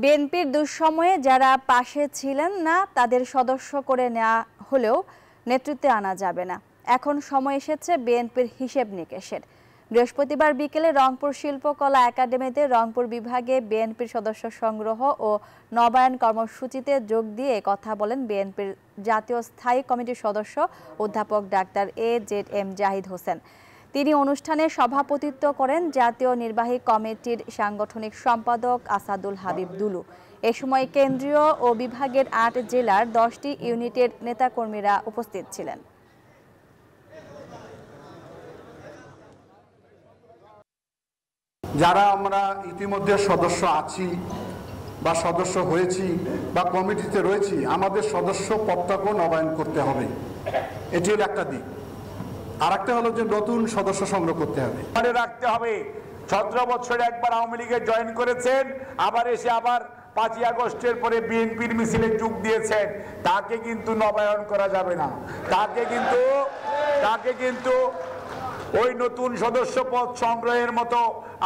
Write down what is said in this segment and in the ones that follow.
বিএনপির দুঃসময়ে যারা পাশে ছিলেন না তাদের সদস্য করে নেওয়া হলেও নেতৃত্বে আনা যাবে না। এখন সময় এসেছে বিএনপির হিসেব নিকেশের। বৃহস্পতিবার বিকেলে রংপুর শিল্পকলা একাডেমিতে রংপুর বিভাগে বিএনপির সদস্য সংগ্রহ ও নবায়ন কর্মসূচিতে যোগ দিয়ে কথা বলেন বিএনপির জাতীয় স্থায়ী কমিটির সদস্য অধ্যাপক ডাক্তার AZM জাহিদ হোসেন। তিনি অনুষ্ঠানে সভাপতিত্ব করেন জাতীয় নির্বাহী কমিটির সাংগঠনিক সম্পাদক আসাদুল হাবিব দুলু। এ সময় কেন্দ্রীয় ও বিভাগের ৮ জেলার ১০টি ইউনিটের নেতাকর্মীরা উপস্থিত ছিলেন। যারা আমরা ইতিমধ্যে সদস্য আছি বা সদস্য হয়েছি বা কমিটিতে রয়েছি, আমাদের সদস্য পদটাকেও নবায়ন করতে হবে। এটি হলো একটা দিক। আর একটা হলো যে নতুন সদস্য সংগ্রহ করতে হবে, মনে রাখতে হবে ১৭ বছরে একবার আওয়ামী লীগে জয়েন করেছেন, আবার এসে আবার ৫ই আগস্টের পরে বিএনপির মিছিলে যোগ দিয়েছেন, তাকে কিন্তু নবায়ন করা যাবে না। তাকে কিন্তু ওই নতুন সদস্য পদ সংগ্রহের মতো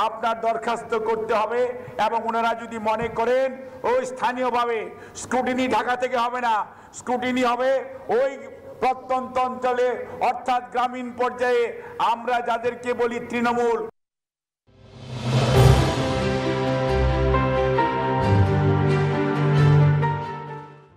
আপনার দরখাস্ত করতে হবে। এবং ওনারা যদি মনে করেন ওই স্থানীয়ভাবে স্ক্রুটিনি ঢাকা থেকে হবে না, স্ক্রুটিনি হবে ওই প্রত্যন্ত অঞ্চলে, অর্থাৎ গ্রামীণ পর্যায়ে আমরা যাদেরকে বলি তৃণমূল।